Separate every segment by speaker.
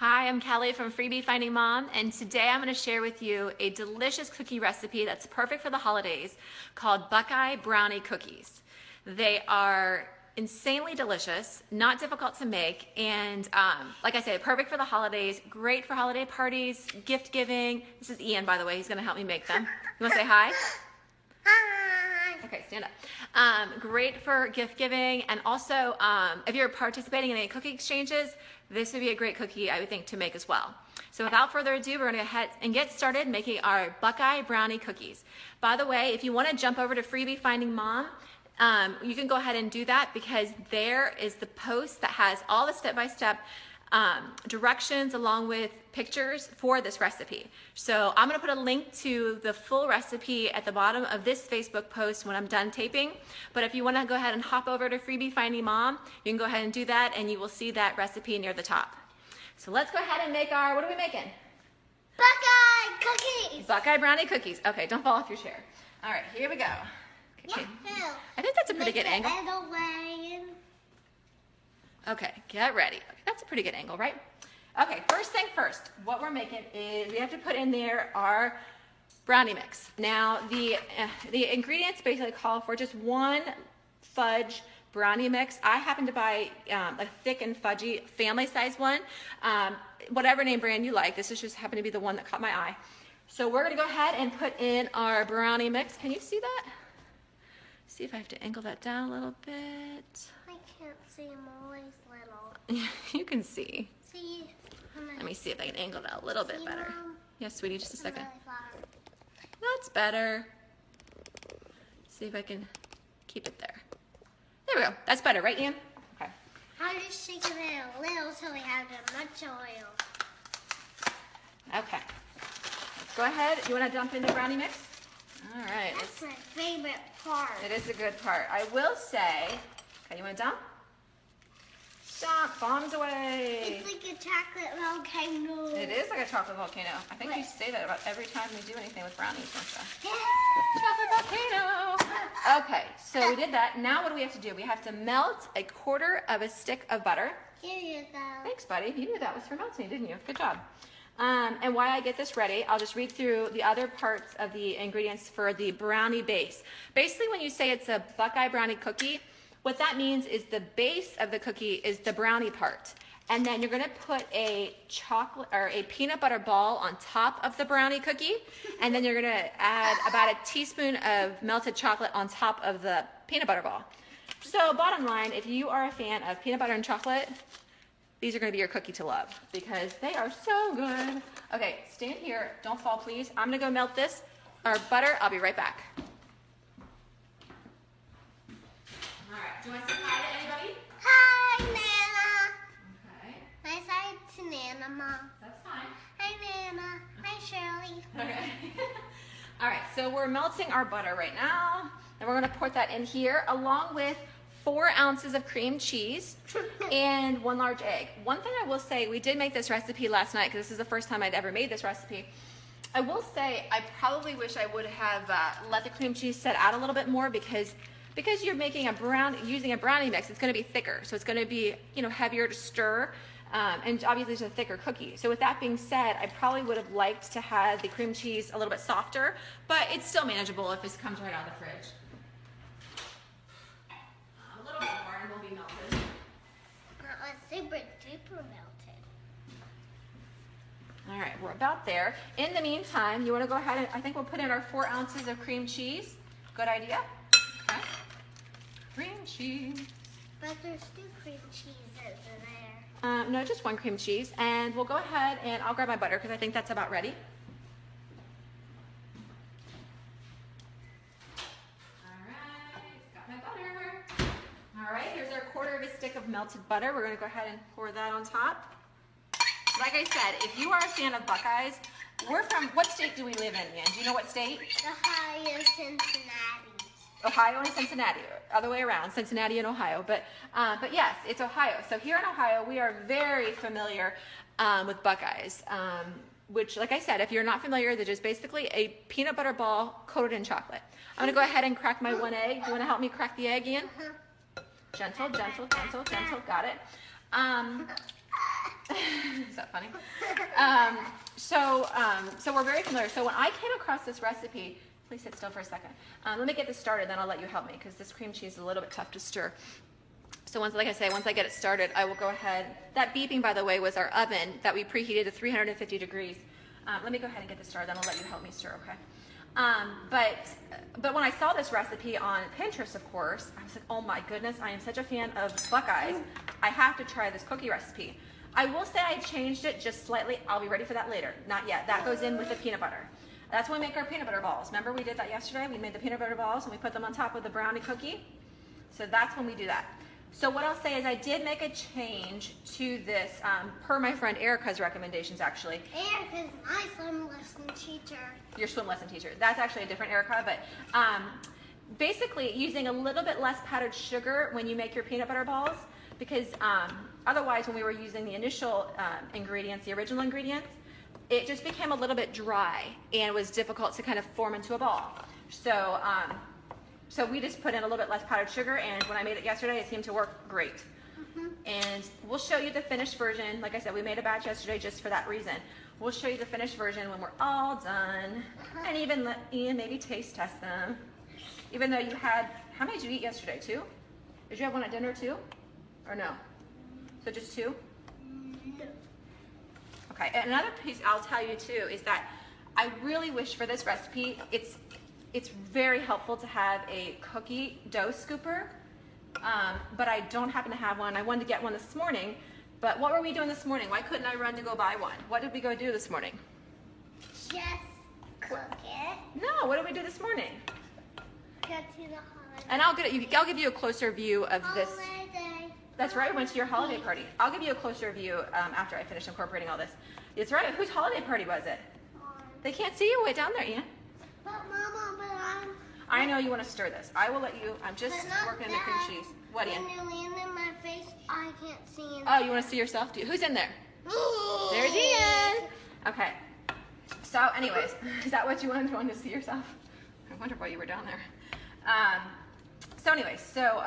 Speaker 1: Hi, I'm Kelly from Freebie Finding Mom, and today I'm going to share with you a delicious cookie recipe that's perfect for the holidays called Buckeye Brownie Cookies. They are insanely delicious, not difficult to make, and like I said, perfect for the holidays, great for holiday parties, gift giving. This is Ian, by the way. He's going to help me make them. You want to say hi?
Speaker 2: Hi.
Speaker 1: Okay, stand up. Great for gift giving, and also if you're participating in any cookie exchanges, this would be a great cookie, I would think, to make as well. So without further ado, we're going to go ahead and get started making our Buckeye Brownie Cookies. By the way, if you want to jump over to Freebie Finding Mom, you can go ahead and do that, because there is the post that has all the step-by-step directions along with pictures for this recipe. So I'm going to put a link to the full recipe at the bottom of this Facebook post when I'm done taping. But if you want to go ahead and hop over to Freebie Finding Mom, you can go ahead and do that, and you will see that recipe near the top. So let's go ahead and make our, what are we making?
Speaker 2: Buckeye cookies.
Speaker 1: Buckeye Brownie Cookies. Okay, don't fall off your chair. All right, here we go. Okay. I think that's a pretty good angle. Okay, get ready. Okay, that's a pretty good angle, right? Okay, first thing first, what we're making is we have to put in there our brownie mix. Now, the ingredients basically call for just one fudge brownie mix. I happen to buy a thick and fudgy family size one, whatever name brand you like. This is just happened to be the one that caught my eye. So we're gonna go ahead and put in our brownie mix. Can you see that? See if I have to angle that down a little bit.
Speaker 2: I can't see, I'm always little.
Speaker 1: You can see.
Speaker 2: See?
Speaker 1: Let me see if I can angle that a little bit better.
Speaker 2: Mom?
Speaker 1: Yes, sweetie, just a second.
Speaker 2: Really far.
Speaker 1: That's better. See if I can keep it there. There we go. That's better, right, Ian? Okay.
Speaker 2: I'm just shaking it a little so we have as much oil.
Speaker 1: Okay. Let's go ahead. You want to dump in the brownie mix? All right.
Speaker 2: That's my favorite part.
Speaker 1: It is a good part. I will say, okay, you want to dump? Dump, bombs away.
Speaker 2: It's like a chocolate volcano.
Speaker 1: It is like a chocolate volcano. I think you say that about every time we do anything with brownies, don't you?
Speaker 2: Yeah.
Speaker 1: Chocolate volcano. Okay, so we did that. Now what do we have to do? We have to melt a quarter of a stick of butter.
Speaker 2: Here you go.
Speaker 1: Thanks, buddy. You knew that was for melting, didn't you? Good job. And while I get this ready, I'll just read through the other parts of the ingredients for the brownie base. Basically, when you say it's a Buckeye Brownie cookie, what that means is the base of the cookie is the brownie part. And then you're gonna put a chocolate or a peanut butter ball on top of the brownie cookie. And then you're gonna add about a teaspoon of melted chocolate on top of the peanut butter ball. So bottom line, if you are a fan of peanut butter and chocolate, these are gonna be your cookie to love, because they are so good. Okay, stand here, don't fall please. I'm gonna go melt this, our butter, I'll be right back. All right, do you want to say hi to anybody?
Speaker 2: Hi, Nana.
Speaker 1: Okay,
Speaker 2: Nice hi to Nana, Mom.
Speaker 1: that's fine.
Speaker 2: Hi, Nana. Hi, Shirley.
Speaker 1: Okay. All right, so we're melting our butter right now, and we're gonna put that in here along with 4 ounces of cream cheese and 1 large egg. One thing I will say, we did make this recipe last night, because this is the first time I'd ever made this recipe. I will say I probably wish I would have let the cream cheese set out a little bit more, because you're making using a brownie mix, it's going to be thicker, so it's going to be, you know, heavier to stir, and obviously it's a thicker cookie. So with that being said, I probably would have liked to have the cream cheese a little bit softer, but it's still manageable if this comes right out of the fridge. A little bit more and we'll be melted.
Speaker 2: That was super duper melted.
Speaker 1: All right, we're about there. In the meantime, you want to go ahead and, I think we'll put in our 4 ounces of cream cheese. Good idea. Okay. Cream cheese.
Speaker 2: But there's 2 cream cheeses in there.
Speaker 1: No, just 1 cream cheese. And we'll go ahead and I'll grab my butter, because I think that's about ready. All right, got my butter. All right, here's our quarter of a stick of melted butter. We're going to go ahead and pour that on top. Like I said, if you are a fan of Buckeyes, we're from, what state do we live in, Ian? Do you know what state?
Speaker 2: Ohio, Cincinnati.
Speaker 1: Ohio and Cincinnati, other way around, Cincinnati and Ohio. But yes, it's Ohio. So here in Ohio, we are very familiar with Buckeyes, which, like I said, if you're not familiar, they're just basically a peanut butter ball coated in chocolate. I'm going to go ahead and crack my 1 egg. Do you want to help me crack the egg, Ian? Gentle, gentle, gentle, gentle. Got it. So funny? So we're very familiar. So when I came across this recipe, please sit still for a second. Let me get this started, then I'll let you help me because this cream cheese is a little bit tough to stir. So once I get it started, I will go ahead. That beeping, by the way, was our oven that we preheated to 350 degrees. Let me go ahead and get this started, then I'll let you help me stir, okay? But when I saw this recipe on Pinterest, of course, I was like, oh my goodness, I am such a fan of Buckeyes. I have to try this cookie recipe. I will say I changed it just slightly. I'll be ready for that later. Not yet. That goes in with the peanut butter. That's when we make our peanut butter balls. Remember we did that yesterday? We made the peanut butter balls and we put them on top of the brownie cookie. So that's when we do that. So what I'll say is I did make a change to this per my friend Erica's recommendations, actually.
Speaker 2: Erica's my swim lesson teacher.
Speaker 1: Your swim lesson teacher. That's actually a different Erica, but basically using a little bit less powdered sugar when you make your peanut butter balls, because otherwise when we were using the initial ingredients, the original ingredients, it just became a little bit dry and it was difficult to kind of form into a ball. So so we just put in a little bit less powdered sugar, and when I made it yesterday, it seemed to work great. And we'll show you the finished version. Like I said, we made a batch yesterday just for that reason. We'll show you the finished version when we're all done, and even let Ian maybe taste test them. Even though you had, how many did you eat yesterday? 2? Did you have one at dinner too? Or no? So just 2?
Speaker 2: No.
Speaker 1: Okay, and another piece I'll tell you too is that I really wish for this recipe, it's very helpful to have a cookie dough scooper, but I don't happen to have one. I wanted to get one this morning, but what were we doing this morning? Why couldn't I run to go buy one? What did we go do this morning?
Speaker 2: Just cook it.
Speaker 1: No, what did we do this morning?
Speaker 2: Go to the holiday.
Speaker 1: And I'll give you a closer view of this.
Speaker 2: Holiday.
Speaker 1: That's right, we went to your holiday party. I'll give you a closer view after I finish incorporating all this. It's right, whose holiday party was it? They can't see you way down there, Ian.
Speaker 2: But Mama,
Speaker 1: I know you want to stir this. I will let you, I'm just
Speaker 2: But not
Speaker 1: working in the cream
Speaker 2: that.
Speaker 1: cheese. What, Ian?
Speaker 2: When you land in my face, I can't see anything.
Speaker 1: Oh, you want to see yourself? Who's in there? There's Ian. Okay. So anyways, is that what you wanted to see yourself? I wonder why you were down there. So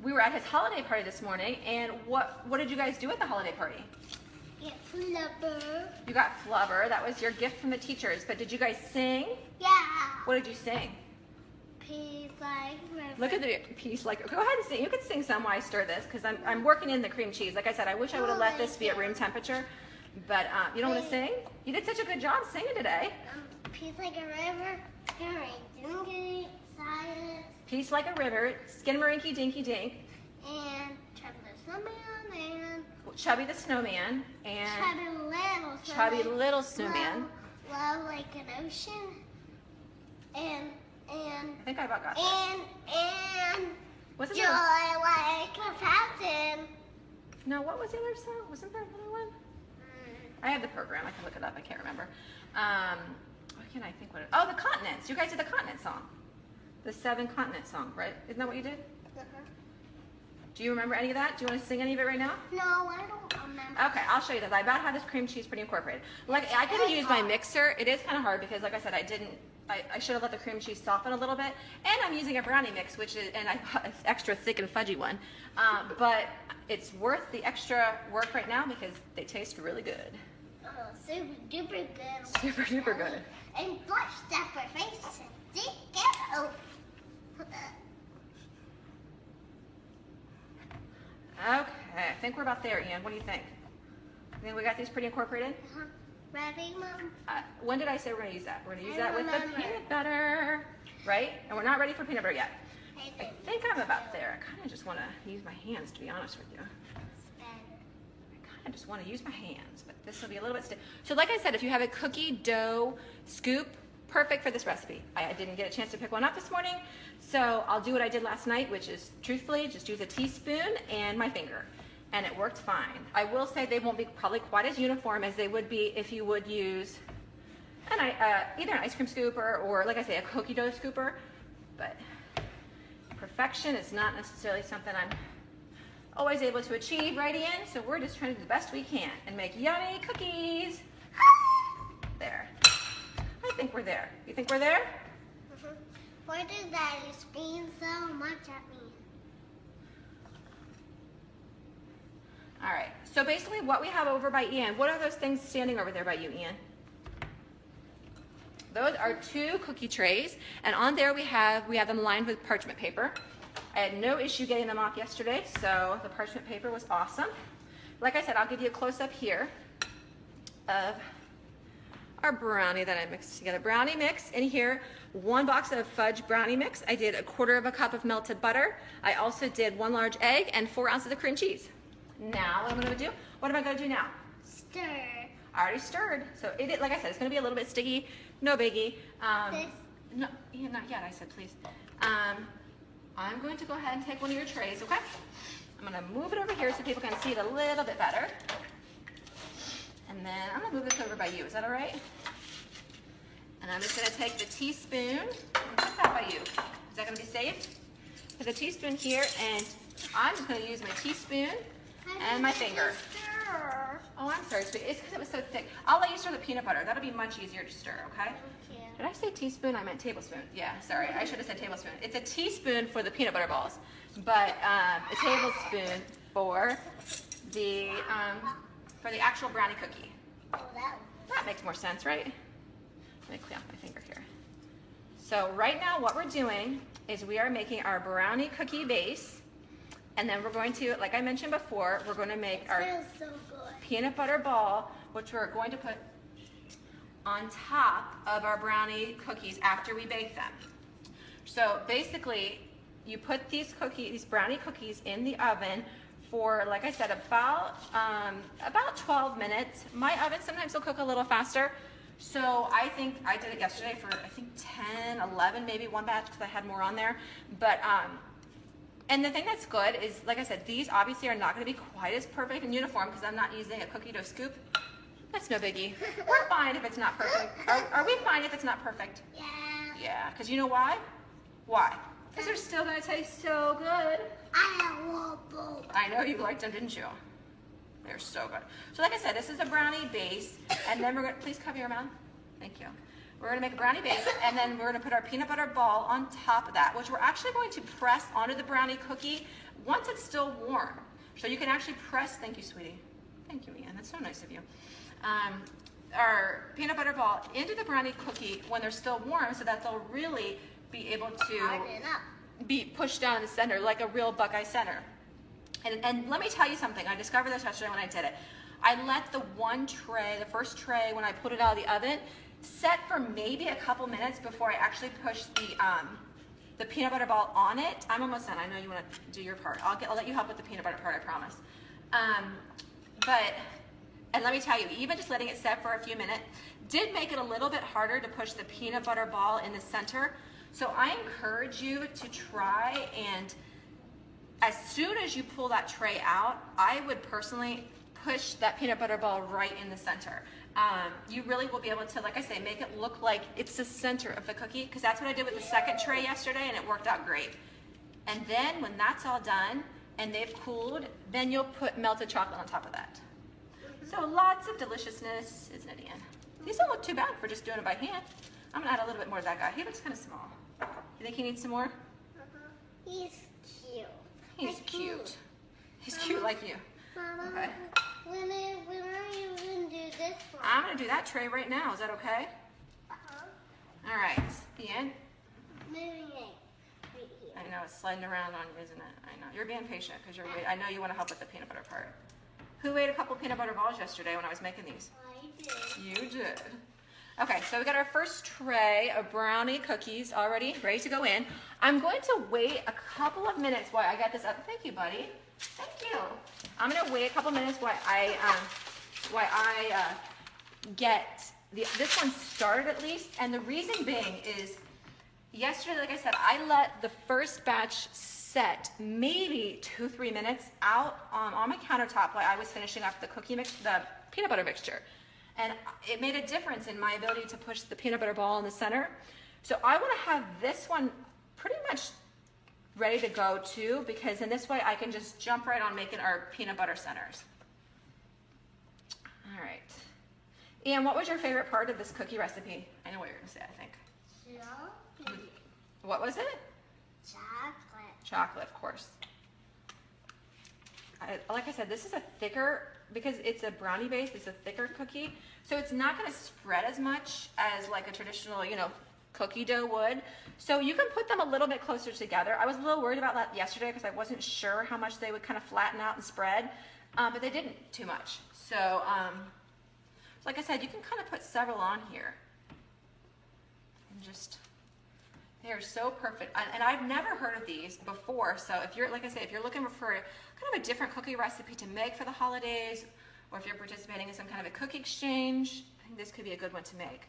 Speaker 1: we were at his holiday party this morning, and what did you guys do at the holiday party?
Speaker 2: Get flubber.
Speaker 1: You got flubber. That was your gift from the teachers. But did you guys sing?
Speaker 2: Yeah.
Speaker 1: What did you sing?
Speaker 2: Peace like river.
Speaker 1: Look at the piece. Like, go ahead and sing. You could sing some while I stir this, because I'm working in the cream cheese. Like I said, I wish I would have let this be at room temperature. But you don't want to sing? You did such a good job singing today.
Speaker 2: Peace like a river. Dinky silence.
Speaker 1: Peace like a river. Skinamarinky dinky dink.
Speaker 2: And
Speaker 1: Chubby the snowman. And
Speaker 2: Chubby little snowman.
Speaker 1: Chubby little snowman.
Speaker 2: Love like an ocean. And
Speaker 1: I think I about got that.
Speaker 2: And
Speaker 1: Wasn't
Speaker 2: joy
Speaker 1: there?
Speaker 2: like a fountain.
Speaker 1: No, what was the other song? Wasn't there another one? I have the program. I can look it up. I can't remember. What can I think? Oh, the continents. You guys did the continent song. The 7 continent song, right? Isn't that what you did? Do you remember any of that? Do you want to sing any of it right now?
Speaker 2: No, I don't remember.
Speaker 1: Okay, I'll show you this. I about have this cream cheese pretty incorporated. Like, I could have used my mixer. It is kind of hard because, like I said, I should have let the cream cheese soften a little bit. And I'm using a brownie mix, and I bought an extra thick and fudgy one. But it's worth the extra work right now because they taste really good.
Speaker 2: Oh, super duper good.
Speaker 1: Super duper good.
Speaker 2: And blush up her face and stick it out.
Speaker 1: Okay, I think we're about there, Ian. What do you think? I think we got these pretty incorporated?
Speaker 2: Ready, Mom?
Speaker 1: When did I say we're going to use that? We're going to use
Speaker 2: I
Speaker 1: that with the
Speaker 2: remember.
Speaker 1: peanut butter, right? And we're not ready for peanut butter yet. I think I'm about there. I kind of just want to use my hands, to be honest with you. I kind of just want to use my hands, but this will be a little bit stiff. So like I said, if you have a cookie dough scoop, perfect for this recipe. I didn't get a chance to pick one up this morning, so I'll do what I did last night, which is truthfully just use a teaspoon and my finger, and it worked fine. I will say they won't be probably quite as uniform as they would be if you would use either an ice cream scooper or, like I say, a cookie dough scooper, but perfection is not necessarily something I'm always able to achieve, right, Ian? So we're just trying to do the best we can and make yummy cookies. There. I think we're there. You think we're there?
Speaker 2: Why did Daddy scream so much at me?
Speaker 1: All right, so basically what we have over by Ian, what are those things standing over there by you, Ian? Those are 2 cookie trays, and on there we have them lined with parchment paper. I had no issue getting them off yesterday, so the parchment paper was awesome. Like I said, I'll give you a close-up here of our brownie that I mixed together. Brownie mix in here, 1 box of fudge brownie mix. I did 1/4 cup of melted butter. I also did 1 large egg and 4 ounces of cream cheese. Now what am I gonna do? What am I gonna do now?
Speaker 2: Stir.
Speaker 1: I already stirred. So like I said, it's gonna be a little bit sticky, no biggie. No, yeah, not yet, I said please. I'm going to go ahead and take one of your trays, okay? I'm gonna move it over here so people can see it a little bit better. And then I'm gonna move this over by you, is that all right? And I'm just gonna take the teaspoon and put that by you. Is that gonna be safe? Put the teaspoon here, and I'm just gonna use my teaspoon and my finger.
Speaker 2: Stir.
Speaker 1: Oh, I'm sorry, sweetie. It's because it was so thick. I'll let you stir the peanut butter. That'll be much easier to stir, okay?
Speaker 2: Okay.
Speaker 1: Did I say teaspoon? I meant tablespoon. Yeah, sorry. I should have said tablespoon. It's a teaspoon for the peanut butter balls, but a tablespoon for the actual brownie cookie.
Speaker 2: Oh,
Speaker 1: That makes more sense, right? Let me clean off my finger here. So right now what we're doing is we are making our brownie cookie base, and then we're going to, like I mentioned before, we're going to make our
Speaker 2: feels so good.
Speaker 1: peanut butter ball, which we're going to put on top of our brownie cookies after we bake them. So basically, you put these brownie cookies in the oven for, like I said, about 12 minutes. My oven sometimes will cook a little faster. So I think I did it yesterday for, I think 10, 11, maybe 1 batch because I had more on there. But, and the thing that's good is, like I said, these obviously are not going to be quite as perfect and uniform because I'm not using a cookie dough scoop. That's no biggie. We're fine if it's not perfect. Are we fine if it's not perfect?
Speaker 2: Yeah.
Speaker 1: Yeah, because you know why? Why? Because they're still going to taste so good.
Speaker 2: I love both.
Speaker 1: I know you liked them, didn't you? They're so good. So like I said, this is a brownie base, and then we're going to, please cover your mouth. Thank you. We're going to make a brownie base, and then we're going to put our peanut butter ball on top of that, which we're actually going to press onto the brownie cookie once it's still warm. So you can actually press, thank you, sweetie. Thank you, Ian. That's so nice of you. Our peanut butter ball into the brownie cookie when they're still warm so that they'll really be able to be pushed down in the center like a real Buckeye center. And let me tell you something. I discovered this yesterday when I did it. I let the first tray, when I put it out of the oven, set for maybe a couple minutes before I actually push the peanut butter ball on it. I'm almost done. I know you want to do your part. I'll let you help with the peanut butter part, I promise. And let me tell you, even just letting it set for a few minutes did make it a little bit harder to push the peanut butter ball in the center. So I encourage you to try, and as soon as you pull that tray out, I would personally push that peanut butter ball right in the center. You really will be able to, like I say, make it look like it's the center of the cookie, because that's what I did with the second tray yesterday, and it worked out great. And then when that's all done and they've cooled, then you'll put melted chocolate on top of that. So lots of deliciousness, isn't it, Ian? These don't look too bad for just doing it by hand. I'm gonna add a little bit more to that guy. He looks kind of small. You think he needs some more?
Speaker 2: He's cute.
Speaker 1: He's cute. He's cute like you.
Speaker 2: Mama,
Speaker 1: Okay.
Speaker 2: when are you going to do this one?
Speaker 1: I'm gonna do that tray right now. Is that okay? All right, Ian.
Speaker 2: Moving it right here.
Speaker 1: I know it's sliding around on you, isn't it? I know. You're being patient because I know you want to help with the peanut butter part. Who ate a couple peanut butter balls yesterday when I was making these?
Speaker 2: I did.
Speaker 1: You did. Okay, so we got our first tray of brownie cookies already ready to go in. I'm going to wait a couple of minutes while I get this up. Thank you, buddy. Thank you. I'm going to wait a couple minutes while I get this one started at least. And the reason being is yesterday, like I said, I let the first batch set maybe 2-3 minutes out on my countertop while I was finishing up the the peanut butter mixture. And it made a difference in my ability to push the peanut butter ball in the center. So I want to have this one pretty much ready to go too, because in this way I can just jump right on making our peanut butter centers. All right. Ian, what was your favorite part of this cookie recipe? I know what you're going to say, I think.
Speaker 2: Chocolate.
Speaker 1: What was it?
Speaker 2: Chocolate.
Speaker 1: Chocolate, of course. like I said, this is a thicker, because it's a brownie base, it's a thicker cookie. So it's not gonna spread as much as like a traditional, you know, cookie dough would. So you can put them a little bit closer together. I was a little worried about that yesterday because I wasn't sure how much they would kind of flatten out and spread, but they didn't too much. So like I said, you can kind of put several on here. And just, they are so perfect. And I've never heard of these before. So if you're, like I said, if you're looking for kind of a different cookie recipe to make for the holidays, or if you're participating in some kind of a cookie exchange, I think this could be a good one to make.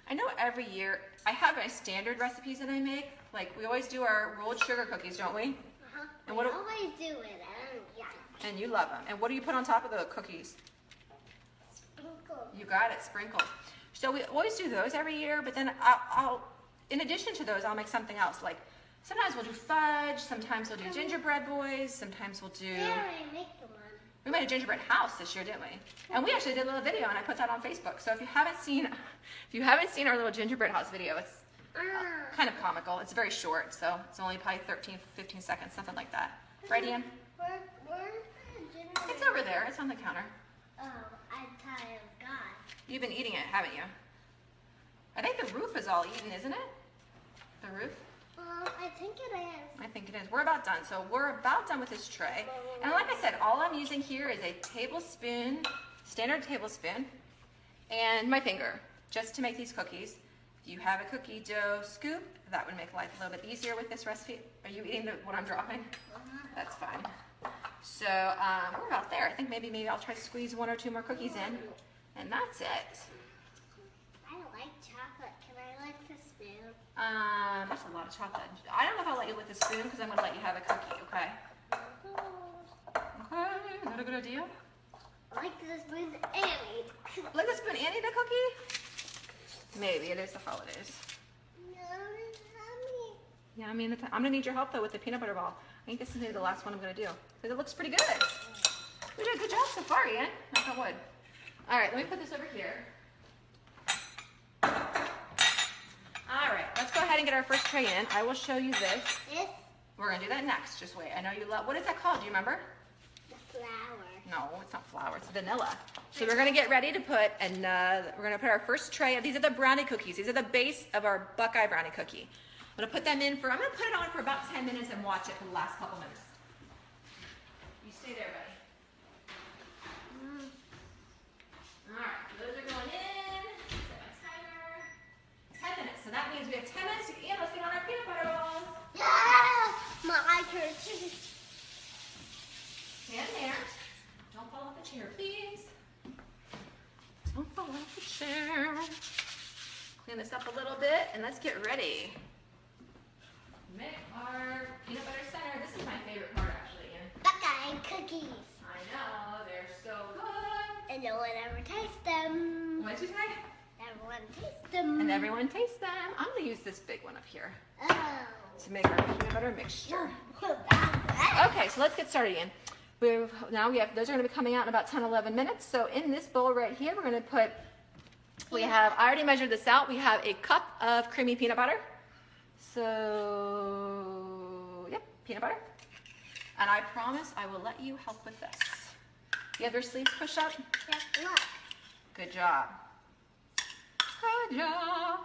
Speaker 1: I know every year I have my standard recipes that I make. Like we always do our rolled sugar cookies, don't we?
Speaker 2: Uh-huh.
Speaker 1: And
Speaker 2: we always do it, yeah.
Speaker 1: And you love them. And what do you put on top of the cookies?
Speaker 2: Sprinkle.
Speaker 1: You got it, sprinkled. So we always do those every year, but then I'll in addition to those, I'll make something else. Like sometimes we'll do fudge, sometimes we'll do gingerbread boys, sometimes we'll do...
Speaker 2: Yeah, I make them on.
Speaker 1: We made a gingerbread house this year, didn't we? And we actually did a little video, and I put that on Facebook. So if you haven't seen our little gingerbread house video, it's kind of comical. It's very short, so it's only probably 13, 15 seconds, something like that. Right, Ian?
Speaker 2: Where's the gingerbread?
Speaker 1: It's over there. It's on the counter.
Speaker 2: Oh, I thought it was gone.
Speaker 1: You've been eating it, haven't you? I think the roof is all eaten, isn't it? The roof?
Speaker 2: I think it is.
Speaker 1: I think it is. We're about done. So we're about done with this tray. And like I said, all I'm using here is a tablespoon, standard tablespoon, and my finger, just to make these cookies. If you have a cookie dough scoop, that would make life a little bit easier with this recipe. Are you eating what I'm dropping? That's fine. So we're about there. I think maybe I'll try to squeeze 1 or 2 more cookies in, and that's it.
Speaker 2: I like chocolate. Can I lick the spoon?
Speaker 1: That's a lot of chocolate. I don't know if I'll let you lick the spoon because I'm going to let you have a cookie, okay? Okay, is that a good idea?
Speaker 2: I like the spoon and eat.
Speaker 1: Lick the spoon and eat a cookie? Maybe, it is the holidays. Yeah, I mean, I'm going to need your help though with the peanut butter ball. I think this is maybe the last one I'm going to do because it looks pretty good. We did a good job so far, Ian. Knock on wood. All right, let me put this over here. All right, let's go ahead and get our first tray in. I will show you this.
Speaker 2: This?
Speaker 1: We're gonna do that next. Just wait. I know you love. What is that called? Do you remember?
Speaker 2: The flour.
Speaker 1: No, it's not flour. It's vanilla. So we're gonna get ready to put, and we're gonna put our first tray. These are the brownie cookies. These are the base of our Buckeye Brownie Cookie. I'm gonna put them in for. I'm gonna put it on for about 10 minutes and watch it for the last couple minutes. You stay there, buddy. All right, those are going in. Set my timer. 10 minutes. So that means we have 10 minutes to eat. Let's get on our peanut butter balls.
Speaker 2: Yeah! My turn.
Speaker 1: Stand there. Don't fall off the chair, please. Don't fall off the chair. Clean this up a little bit and let's get ready. Make our peanut butter center. This is my favorite part actually, Ian.
Speaker 2: Buckeye cookies.
Speaker 1: I know, they're so good.
Speaker 2: And no one ever tastes them.
Speaker 1: What'd you say?
Speaker 2: Everyone tastes them.
Speaker 1: And everyone tastes them. I'm gonna use this big one up here
Speaker 2: Oh.
Speaker 1: to make our peanut butter mixture.
Speaker 2: Okay.
Speaker 1: Okay, so let's get started, Ian. Those are gonna be coming out in about 10, 11 minutes. So in this bowl right here, we're gonna put, I already measured this out. We have a cup of creamy peanut butter. So, yep, peanut butter. And I promise I will let you help with this. You have your sleeves pushed up?
Speaker 2: Yep, look.
Speaker 1: Good job. Good job.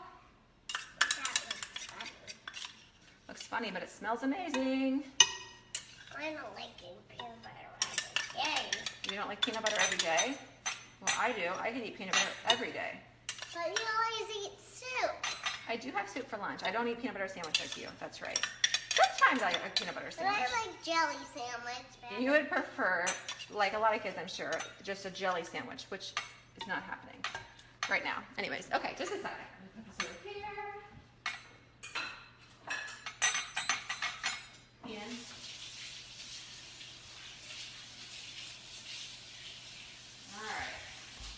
Speaker 1: Looks funny, but it smells amazing.
Speaker 2: I don't like eating peanut butter every day.
Speaker 1: You don't like peanut butter every day? Well, I do. I can eat peanut butter every day.
Speaker 2: But you always eat soup.
Speaker 1: I do have soup for lunch. I don't eat peanut butter sandwich like you. That's right. Sometimes I eat a peanut butter
Speaker 2: But
Speaker 1: sandwich.
Speaker 2: I like jelly sandwich better.
Speaker 1: You would prefer, like a lot of kids I'm sure, just a jelly sandwich, which is not happening right now. Anyways, okay, just a second. I'm gonna put this over here. Ian. All right,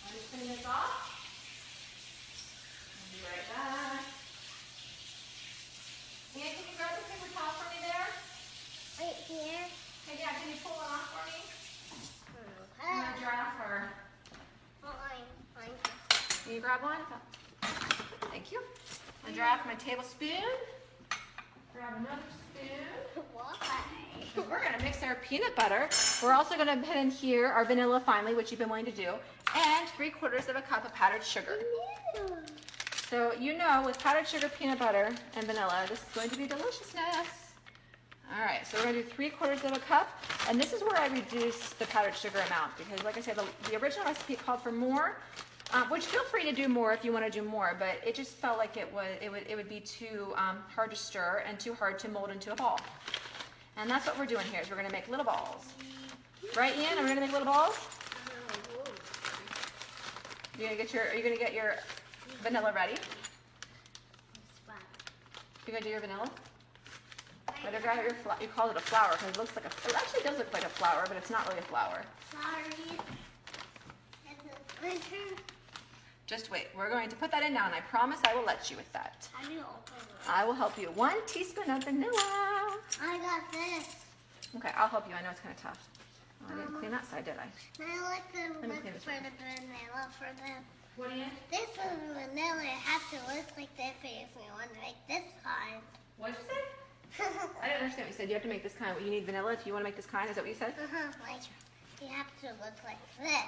Speaker 1: I'm just putting this off. I'll be right back. Ian, can you grab the paper towel for me there?
Speaker 2: Right here.
Speaker 1: Hey, yeah, can you pull it off for me? I'm
Speaker 2: Okay.
Speaker 1: gonna dry off her.
Speaker 2: Fine.
Speaker 1: Can you grab one? Thank you. I'm gonna dry off my tablespoon. Grab another spoon. teaspoon.
Speaker 2: Why?
Speaker 1: And we're gonna mix our peanut butter. We're also gonna put in here our vanilla finally, which you've been wanting to do, and 3/4 of a cup of powdered sugar. So you know, with powdered sugar, peanut butter, and vanilla, this is going to be deliciousness. All right, so we're gonna do 3/4 of a cup, and this is where I reduce the powdered sugar amount because, like I said, the original recipe called for more, which feel free to do more if you want to do more, but it just felt like it would be too hard to stir and too hard to mold into a ball. And that's what we're doing here. Is we're gonna make little balls, right, Ian? Are we gonna make little balls? Are you gonna get your vanilla ready? You gonna do your vanilla? Better grab your you call it a flour because it looks like it actually does look like a flour, but it's not really a flour.
Speaker 2: Sorry.
Speaker 1: Just wait. We're going to put that in now, and I promise I will let you with that.
Speaker 2: How do you open it?
Speaker 1: I will help you. 1 teaspoon of vanilla.
Speaker 2: I got this.
Speaker 1: Okay, I'll help you. I know it's kind of tough. Oh, I didn't clean that side, did I?
Speaker 2: I like the
Speaker 1: me
Speaker 2: look
Speaker 1: clean this
Speaker 2: for
Speaker 1: one.
Speaker 2: the vanilla for them.
Speaker 1: What, Ian?
Speaker 2: This is vanilla. It has to look like this if we want to make this kind.
Speaker 1: What did you say? I didn't understand what you said. You have to make this kind. You need vanilla if you want to make this kind. Is that what you said?
Speaker 2: Like, you have to look like this.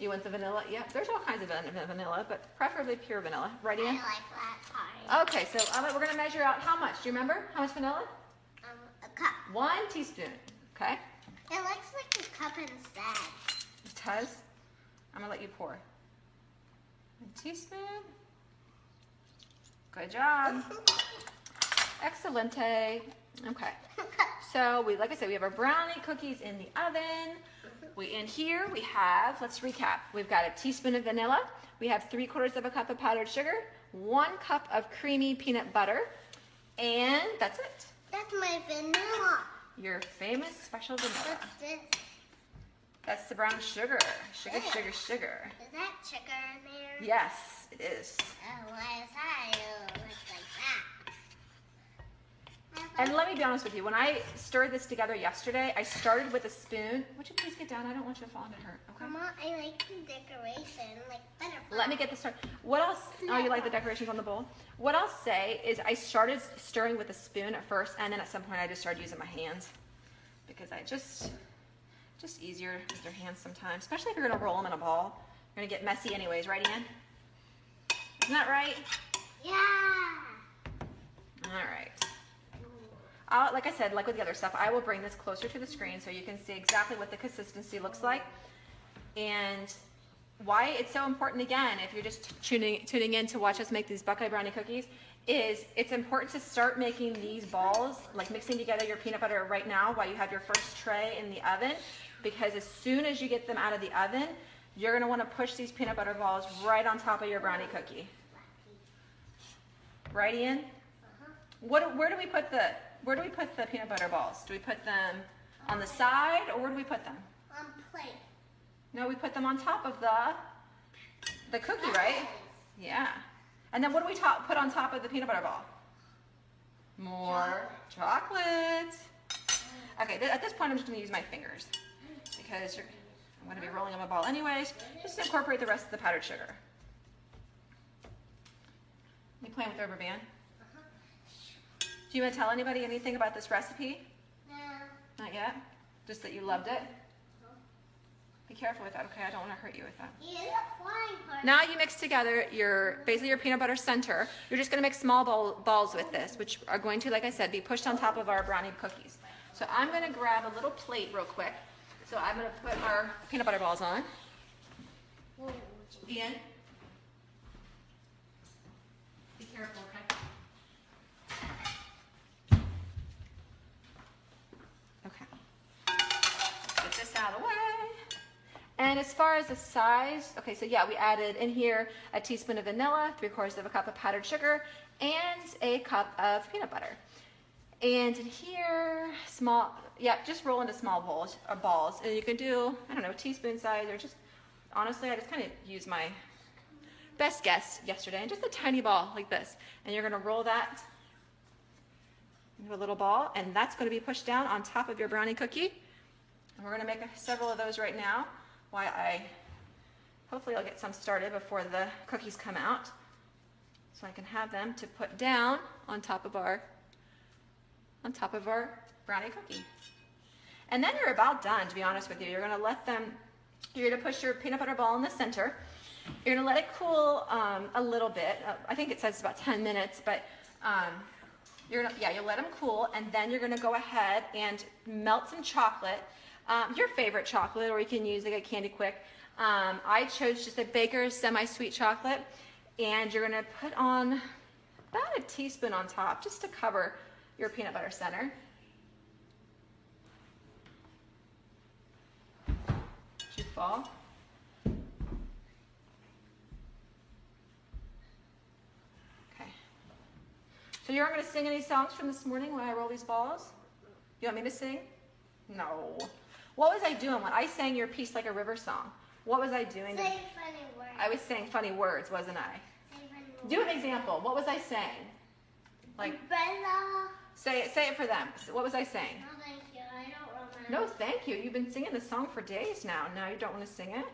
Speaker 1: You want the vanilla? Yeah, there's all kinds of vanilla, but preferably pure vanilla. Right,
Speaker 2: I
Speaker 1: Ian?
Speaker 2: like that kind.
Speaker 1: Okay, so we're going to measure out how much. Do you remember? How much vanilla?
Speaker 2: A cup.
Speaker 1: 1 teaspoon. Okay?
Speaker 2: It looks like a cup instead.
Speaker 1: It does? I'm going to let you pour. 1 teaspoon. Good job. Excelente. Okay. So like I said, we have our brownie cookies in the oven. In here we have, let's recap. We've got a teaspoon of vanilla. We have 3/4 of a cup of powdered sugar, 1 cup of creamy peanut butter, and that's it.
Speaker 2: That's my vanilla.
Speaker 1: Your famous special vanilla.
Speaker 2: What's this?
Speaker 1: That's the brown sugar. Sugar, sugar, sugar.
Speaker 2: Is that sugar in there?
Speaker 1: Yes, it is.
Speaker 2: Oh, why is that? It looks like that.
Speaker 1: And let me be honest with you, when I stirred this together yesterday, I started with a spoon. Would you please get down? I don't want you to fall and get hurt, okay?
Speaker 2: Mama, I like the decoration, like butterflies.
Speaker 1: Let me get this started. What else? Oh, you like the decorations on the bowl? What I'll say is I started stirring with a spoon at first, and then at some point I just started using my hands because I just easier with your hands sometimes, especially if you're gonna roll them in a ball. You're gonna get messy anyways, right, Ian? Isn't that right?
Speaker 2: Yeah.
Speaker 1: All right. Like I said, like with the other stuff, I will bring this closer to the screen so you can see exactly what the consistency looks like and why it's so important. Again, if you're just tuning in to watch us make these Buckeye Brownie Cookies, is it's important to start making these balls, like mixing together your peanut butter right now while you have your first tray in the oven, because as soon as you get them out of the oven, you're going to want to push these peanut butter balls right on top of your brownie cookie. Right, Ian? Where do we put the peanut butter balls? Do we put them on the side, or where do we put them?
Speaker 2: On plate.
Speaker 1: No, we put them on top of the cookie, right? Yeah. And then what do we put on top of the peanut butter ball? More chocolate. Okay, at this point I'm just going to use my fingers because I'm going to be rolling them a ball anyways. Just incorporate the rest of the powdered sugar. You playing with the rubber band? Do you want to tell anybody anything about this recipe?
Speaker 2: No.
Speaker 1: Not yet? Just that you loved it? Be careful with that, okay? I don't want to hurt you with that.
Speaker 2: Yeah, flying part.
Speaker 1: Now you mix together basically your peanut butter center. You're just going to make small balls with this, which are going to, like I said, be pushed on top of our brownie cookies. So I'm going to grab a little plate real quick. So I'm going to put our peanut butter balls on.
Speaker 2: Whoa.
Speaker 1: Ian? Be careful, okay? Okay. Get this out of the way. And as far as the size, okay, so yeah, we added in here a teaspoon of vanilla, 3/4 of a cup of powdered sugar, and a cup of peanut butter. And in here, just roll into small balls. And you can do, I don't know, teaspoon size, or just, honestly, I just kind of used my best guess yesterday, and just a tiny ball like this. And you're gonna roll that into a little ball, and that's gonna be pushed down on top of your brownie cookie. And we're gonna make several of those right now. Hopefully I'll get some started before the cookies come out, so I can have them to put down on top of our on top of our brownie cookie. And then you're about done, to be honest with you. You're gonna let them, you're gonna push your peanut butter ball in the center. You're gonna let it cool a little bit. I think it says about 10 minutes, but you'll let them cool, and then you're gonna go ahead and melt some chocolate, your favorite chocolate, or you can use like a Candy Quick. I chose just a Baker's semi-sweet chocolate, and you're gonna put on about a teaspoon on top, just to cover your peanut butter center. Did you fall? Okay. So you aren't gonna sing any songs from this morning when I roll these balls? You want me to sing? No. What was I doing when I sang your piece like a river song? What was I doing?
Speaker 2: Say funny words.
Speaker 1: I was saying funny words, wasn't I?
Speaker 2: Say funny words.
Speaker 1: Do an example. What was I saying? Like,
Speaker 2: Umbrella.
Speaker 1: say it for them. What was I saying?
Speaker 2: No, thank you. I don't remember.
Speaker 1: No, thank you. You've been singing this song for days now. Now you don't want to sing it?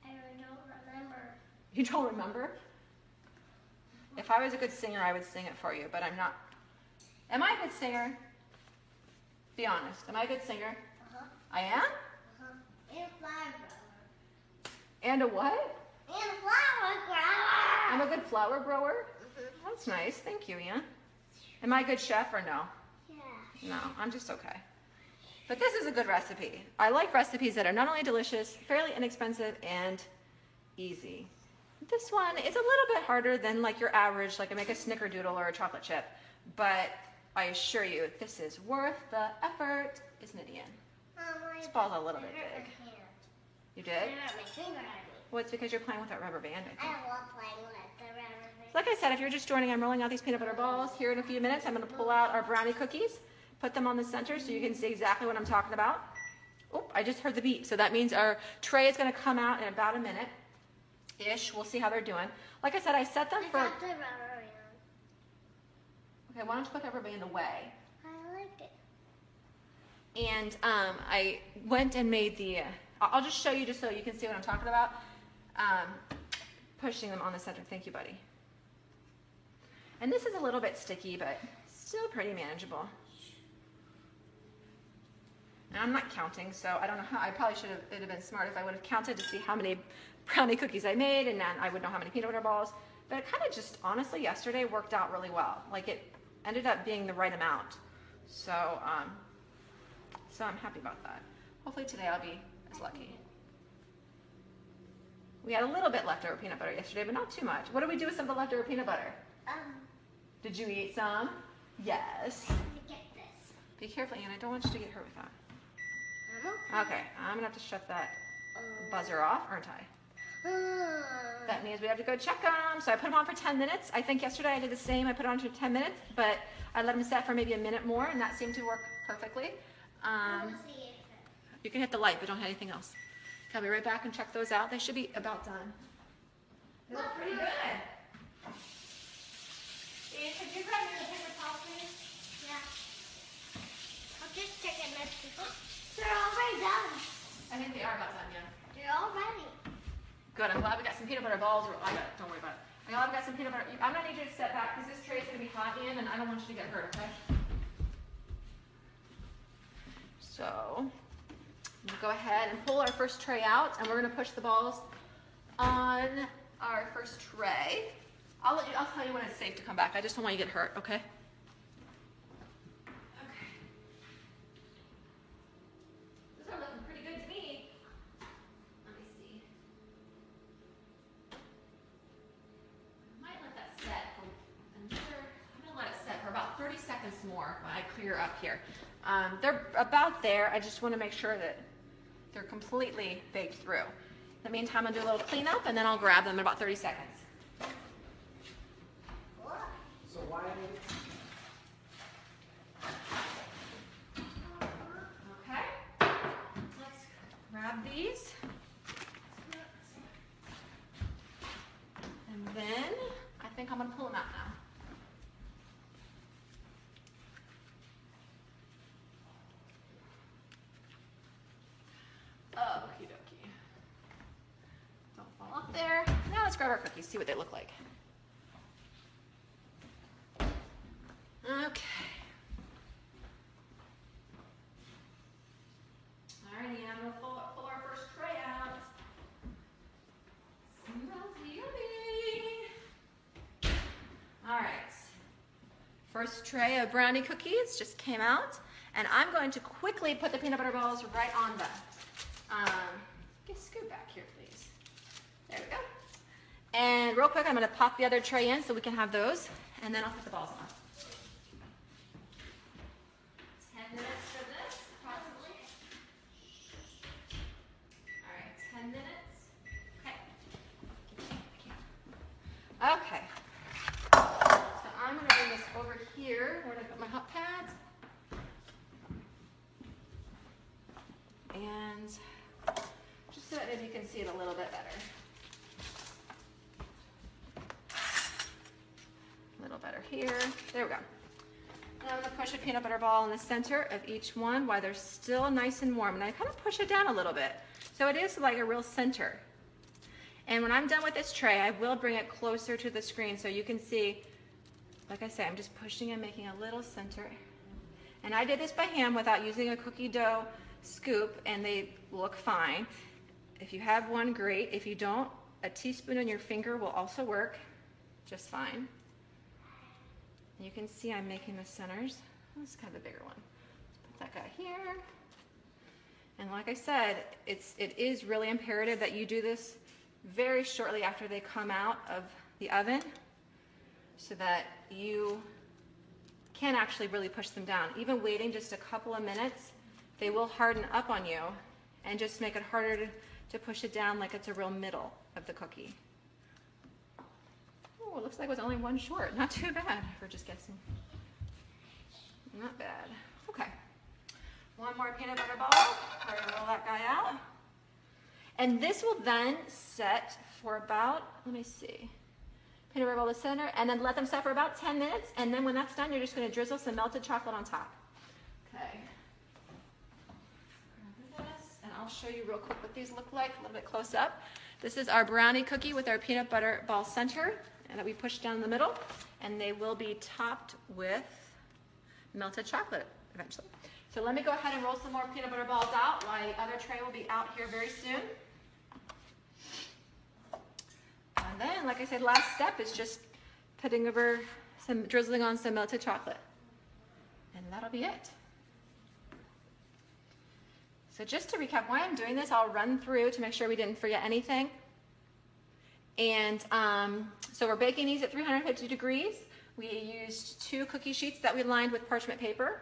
Speaker 2: I don't remember.
Speaker 1: You don't remember? If I was a good singer, I would sing it for you, but I'm not. Am I a good singer? Be honest. Am I a good singer?
Speaker 2: Uh-huh.
Speaker 1: I am?
Speaker 2: Uh-huh. And a flower grower.
Speaker 1: And a what?
Speaker 2: And a flower grower.
Speaker 1: I'm a good flower grower?
Speaker 2: Mm-hmm.
Speaker 1: That's nice. Thank you, Ian. Am I a good chef or no?
Speaker 2: Yeah.
Speaker 1: No, I'm just okay. But this is a good recipe. I like recipes that are not only delicious, fairly inexpensive, and easy. This one is a little bit harder than like your average, like I make a snickerdoodle or a chocolate chip, but I assure you, this is worth the effort, isn't it, Ian? This ball's a little bit big. You did?
Speaker 2: I hurt my finger on me.
Speaker 1: Well, it's because you're playing with that rubber band, I think.
Speaker 2: I love playing with the rubber band.
Speaker 1: Like I said, if you're just joining, I'm rolling out these peanut butter balls. Here in a few minutes, I'm going to pull out our brownie cookies, put them on the center so you can see exactly what I'm talking about. Oh, I just heard the beep. So that means our tray is going to come out in about a minute-ish. We'll see how they're doing. Like I said, I set them for...
Speaker 2: I got the rubber band.
Speaker 1: Okay, why don't you put that rubber band away?
Speaker 2: I like it.
Speaker 1: And I went and made the... I'll just show you just so you can see what I'm talking about. Pushing them on the center. Thank you, buddy. And this is a little bit sticky, but still pretty manageable. And I'm not counting, so I don't know how. I probably should have. It'd have been smart if I would have counted to see how many brownie cookies I made, and then I would know how many peanut butter balls. But it kind of just, honestly, yesterday worked out really well. Like it ended up being the right amount. So, so I'm happy about that. Hopefully today I'll be as lucky. We had a little bit leftover peanut butter yesterday, but not too much. What do we do with some of the leftover peanut butter? Did you eat some? Yes.
Speaker 2: Let me get this.
Speaker 1: Be careful, Anne. I don't want you to get hurt with that.
Speaker 2: I'm
Speaker 1: Okay, I'm gonna have to shut that buzzer off, aren't I? That means we have to go check them. So I put them on for 10 minutes. I think yesterday I did the same. I put it on for 10 minutes, but I let them set for maybe a minute more, and that seemed to work perfectly. You can hit the light, but don't hit anything else. Okay, I'll be right back and check those out. They should be about done. They look pretty good. Ian, could you grab me the paper towel, please?
Speaker 2: Yeah. I'll just take a next. They're already done.
Speaker 1: I think they are about done, yeah.
Speaker 2: They're all ready.
Speaker 1: Good, I'm glad we got some peanut butter balls. I got it, don't worry about it. I'm glad we got some peanut butter. I'm gonna need you to step back because this tray is gonna be hot, Ian, and I don't want you to get hurt, okay? So, we'll go ahead and pull our first tray out, and we're gonna push the balls on our first tray. I'll tell you when it's safe to come back. I just don't want you to get hurt, okay? Okay. Those are looking pretty good to me. Let me see. I might let that set for another, I'm gonna let it set for about 30 seconds more when I clear up here. They're about there. I just want to make sure that they're completely baked through. In the meantime, I'll do a little cleanup and then I'll grab them in about 30 seconds.
Speaker 3: So why
Speaker 1: Okay, let's grab these. And then I think I'm going to pull them out now. Okie dokie. Don't fall off there. Now let's grab our cookies, see what they look like. Okay. First tray of brownie cookies just came out, and I'm going to quickly put the peanut butter balls right on them. Get scoot back here, please. There we go. And real quick, I'm going to pop the other tray in so we can have those, and then I'll put the balls on. 10 minutes for this, possibly. All right, 10 minutes. Okay. So I'm going to bring this over here where I put my hot pads. And just so that maybe you can see it a little bit better. A little better here. There we go. And I'm going to push a peanut butter ball in the center of each one while they're still nice and warm. And I kind of push it down a little bit. So it is like a real center. And when I'm done with this tray, I will bring it closer to the screen so you can see, like I say, I'm just pushing and making a little center. And I did this by hand without using a cookie dough scoop, and they look fine. If you have one, great. If you don't, a teaspoon on your finger will also work just fine. And you can see I'm making the centers. This is kind of a bigger one. Let's put that guy here. And like I said, it is really imperative that you do this very shortly after they come out of the oven so that you can actually really push them down. Even waiting just a couple of minutes, they will harden up on you and just make it harder to push it down like it's a real middle of the cookie. Oh, it looks like it was only one short. Not too bad for just guessing. Not bad. Okay. One more peanut butter ball. We're gonna roll that guy out. And this will then set for about, let me see, peanut butter ball to center, and then let them set for about 10 minutes. And then when that's done, you're just going to drizzle some melted chocolate on top. Okay. Grab this, and I'll show you real quick what these look like, a little bit close up. This is our brownie cookie with our peanut butter ball center, and that we push down the middle, and they will be topped with melted chocolate eventually. So let me go ahead and roll some more peanut butter balls out while the other tray will be out here very soon. And then, like I said, last step is just putting over drizzling on some melted chocolate. And that'll be it. So just to recap why I'm doing this, I'll run through to make sure we didn't forget anything. And so we're baking these at 350 degrees. We used 2 cookie sheets that we lined with parchment paper.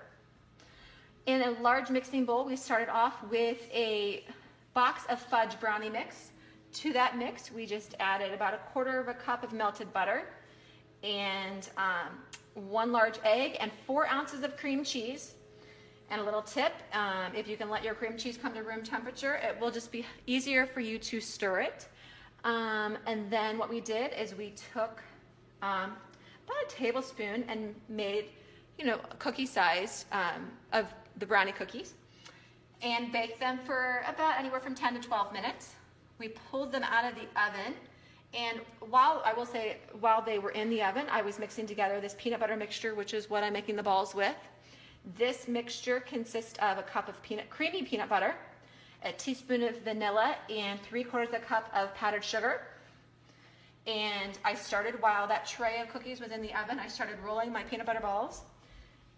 Speaker 1: In a large mixing bowl, we started off with a box of fudge brownie mix. To that mix, we just added about 1/4 cup of melted butter and 1 large egg and 4 ounces of cream cheese. And a little tip, if you can let your cream cheese come to room temperature, it will just be easier for you to stir it. And then what we did is we took about a tablespoon and made, cookie size of the brownie cookies and baked them for about anywhere from 10 to 12 minutes. We pulled them out of the oven, and while they were in the oven, I was mixing together this peanut butter mixture, which is what I'm making the balls with. This mixture consists of a cup of creamy peanut butter, a teaspoon of vanilla, and 3/4 cup of powdered sugar. And I started, while that tray of cookies was in the oven, I started rolling my peanut butter balls.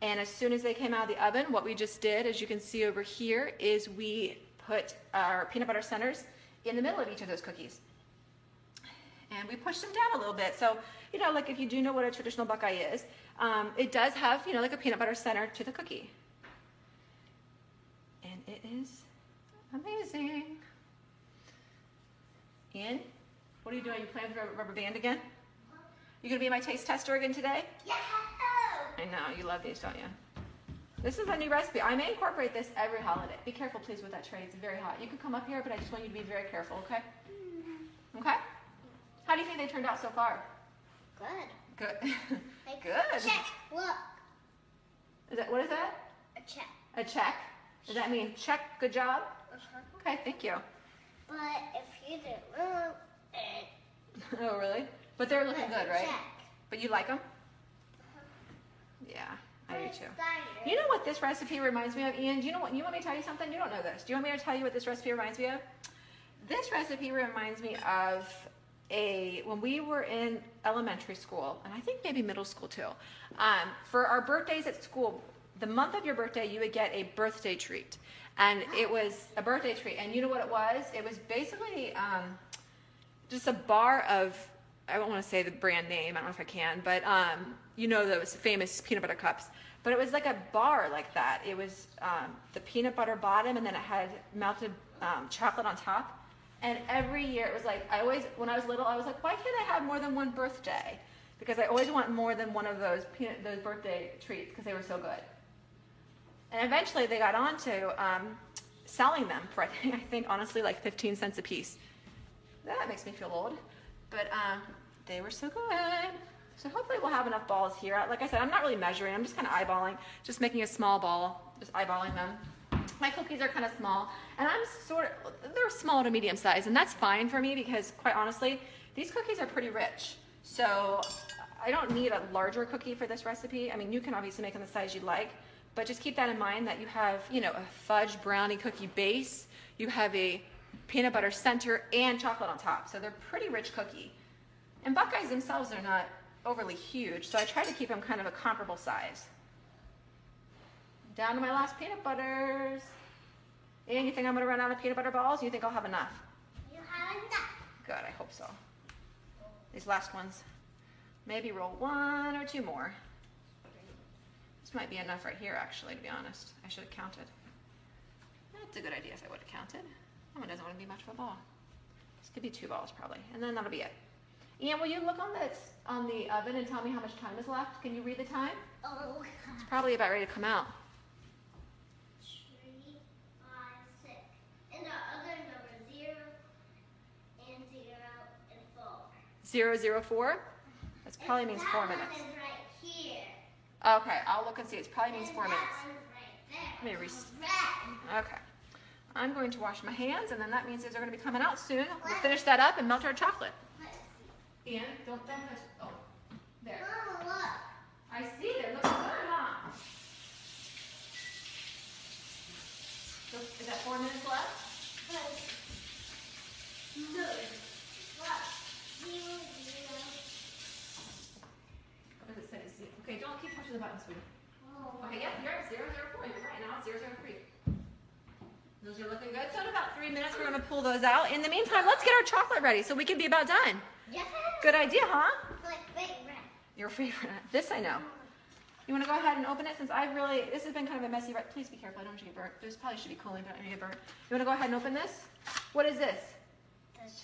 Speaker 1: And as soon as they came out of the oven, what we just did, as you can see over here, is we put our peanut butter centers in the middle of each of those cookies. And we pushed them down a little bit. So, like if you do know what a traditional Buckeye is, it does have, like a peanut butter center to the cookie. And it is amazing. Ian, what are you doing? You playing with a rubber band again? You gonna be my taste tester again today?
Speaker 2: Yeah.
Speaker 1: I know, you love these, don't you? This is a new recipe. I may incorporate this every holiday. Be careful, please, with that tray. It's very hot. You can come up here, but I just want you to be very careful, okay? Okay? How do you think they turned out so far?
Speaker 2: Good.
Speaker 1: Good.
Speaker 2: Like,
Speaker 1: Good.
Speaker 2: Check. Look.
Speaker 1: What is that?
Speaker 2: A check.
Speaker 1: A check? Does that mean check, good job?
Speaker 2: Uh-huh.
Speaker 1: Okay, thank you.
Speaker 2: But if you did wrong,
Speaker 1: Oh, really? But they're looking good, right?
Speaker 2: Check.
Speaker 1: But you like them? Yeah, I do too. You know what this recipe reminds me of, Ian? Do you know what? You want me to tell you something? You don't know this. Do you want me to tell you what this recipe reminds me of? This recipe reminds me of when we were in elementary school, and I think maybe middle school too, for our birthdays at school, the month of your birthday, you would get a birthday treat. And it was a birthday treat. And you know what it was? It was basically just a bar of, I don't want to say the brand name, I don't know if I can, but you know those famous peanut butter cups. But it was like a bar like that. It was the peanut butter bottom, and then it had melted chocolate on top. And every year it was like, when I was little, I was like, why can't I have more than one birthday? Because I always want more than one of those birthday treats because they were so good. And eventually they got on to selling them for, I think, honestly, like 15 cents a piece. That makes me feel old. But they were so good. So hopefully we'll have enough balls here. Like I said, I'm not really measuring. I'm just kind of eyeballing, just making a small ball, just eyeballing them. My cookies are kind of small, and they're small to medium size, and that's fine for me because, quite honestly, these cookies are pretty rich. So I don't need a larger cookie for this recipe. I mean, you can obviously make them the size you like, but just keep that in mind that you have, you know, a fudge brownie cookie base, you have a peanut butter center, and chocolate on top. So they're pretty rich cookie. And Buckeyes themselves are not overly huge, so I try to keep them kind of a comparable size. Down to my last peanut butters. And you think I'm gonna run out of peanut butter balls? You think I'll have enough?
Speaker 2: You have enough.
Speaker 1: Good, I hope so. These last ones. Maybe roll one or two more. This might be enough right here, actually, to be honest. I should have counted. That's a good idea if I would have counted. That one doesn't want to be much of a ball. This could be 2 balls probably, and then that'll be it. Ian, will you look on the oven and tell me how much time is left? Can you read the time?
Speaker 2: Oh,
Speaker 1: It's probably about ready to come out.
Speaker 2: 3, 5, 6. And the other number 0 and 0 and 4.
Speaker 1: 004? That probably means 4 minutes.
Speaker 2: That one is right here.
Speaker 1: Okay, I'll look and see. It probably means
Speaker 2: And
Speaker 1: 4 minutes.
Speaker 2: that one's right there.
Speaker 1: Let me
Speaker 2: It's red.
Speaker 1: Okay. I'm going to wash my hands, and then that means these are going to be coming out soon. We'll finish that up and melt our chocolate.
Speaker 2: Let's
Speaker 1: Ian, don't touch. Oh,
Speaker 2: see.
Speaker 1: there.
Speaker 2: Mama, look.
Speaker 1: I see. They're looking good, huh? So, is that 4 minutes left?
Speaker 2: No. Look. 0, 0.
Speaker 1: What does it say? Okay, don't keep touching the button, sweetie.
Speaker 2: Oh.
Speaker 1: Okay, yep, you're at 004. You're right. Now it's 003. Those are looking good. So in about 3 minutes, we're going to pull those out. In the meantime, let's get our chocolate ready so we can be about done.
Speaker 2: Yeah.
Speaker 1: Good idea, huh?
Speaker 2: Like favorite.
Speaker 1: Your favorite. This I know. You want to go ahead and open it since this has been kind of a messy, please be careful, I don't want you to get burnt. This probably should be cooling, but I don't want you to get burnt. You want to go ahead and open this? What is this?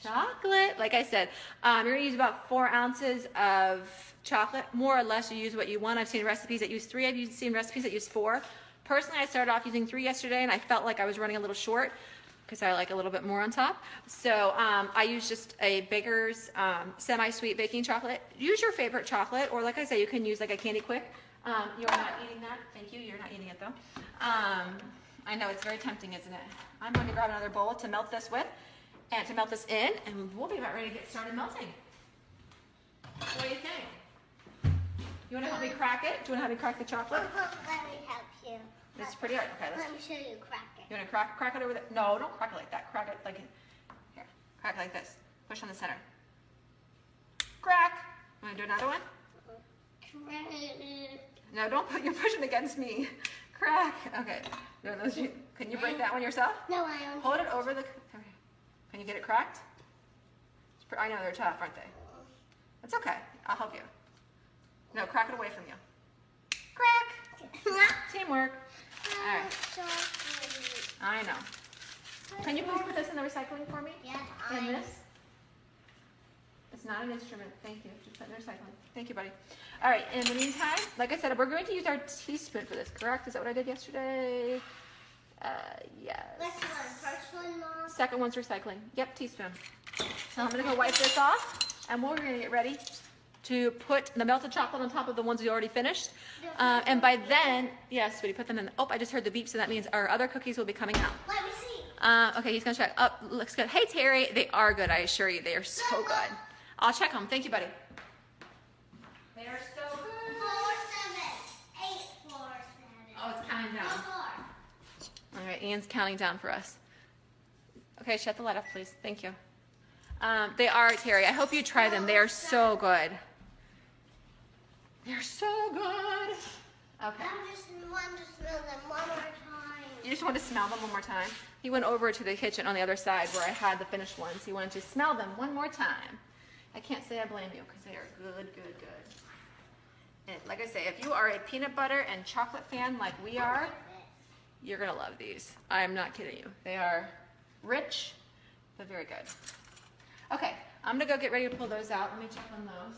Speaker 1: Chocolate. Like I said, you're going to use about 4 ounces of chocolate. More or less, you use what you want. I've seen recipes that use 3. I've seen recipes that use 4. Personally, I started off using 3 yesterday, and I felt like I was running a little short because I like a little bit more on top. So I use just a Baker's semi-sweet baking chocolate. Use your favorite chocolate, or like I say, you can use like a Candy Quick. You're not eating that. Thank you. You're not eating it, though. I know it's very tempting, isn't it? I'm going to grab another bowl to melt this with, and to melt this in, and we'll be about ready to get started melting. What do you think? You want to help me crack it? Do you want to help me crack the chocolate?
Speaker 2: Let me help you.
Speaker 1: It's pretty hard. Okay,
Speaker 2: Let me show you crack it.
Speaker 1: You want to crack it over there? No, don't crack it like that. Crack it like here. Crack it like this. Push on the center. Crack. Want to do another one? No, don't put. You're pushing against me. Crack. Okay. No, can you break that one yourself?
Speaker 2: No, I don't.
Speaker 1: Hold it over the. Can you get it cracked? I know they're tough, aren't they? It's okay. I'll help you. No, crack it away from you. Crack. Teamwork. All right. I know. Can you please put this in the recycling for me?
Speaker 2: Yes,
Speaker 1: And this? It's not an instrument. Thank you. Just put it in recycling. Thank you, buddy. All right. In the meantime, like I said, we're going to use our teaspoon for this, correct? Is that what I did yesterday? Yes.
Speaker 2: Which one? First one, Mom?
Speaker 1: Second one's recycling. Yep, teaspoon. So I'm going to go wipe this off, and we're going to get ready to put the melted chocolate on top of the ones we already finished. And by then, yes, sweetie, put them in. Oh, I just heard the beep, so that means our other cookies will be coming out.
Speaker 2: Let me see.
Speaker 1: Okay, he's gonna check. Oh, looks good. Hey, Terry, they are good. I assure you, they are so good. I'll check them. Thank you, buddy. They are so good.
Speaker 2: 4, 7, 8, 4, 7.
Speaker 1: Oh, it's counting down.
Speaker 2: 4.
Speaker 1: All right, Ian's counting down for us. Okay, shut the light off, please. Thank you. They are, Terry. I hope you try them. They are so good. They're so good. Okay.
Speaker 2: I just want to smell them one more time.
Speaker 1: You just want to smell them one more time? He went over to the kitchen on the other side where I had the finished ones. He wanted to smell them one more time. I can't say I blame you because they are good, good, good. And like I say, if you are a peanut butter and chocolate fan like we are, you're going to love these. I am not kidding you. They are rich, but very good. Okay, I'm going to go get ready to pull those out. Let me check on those.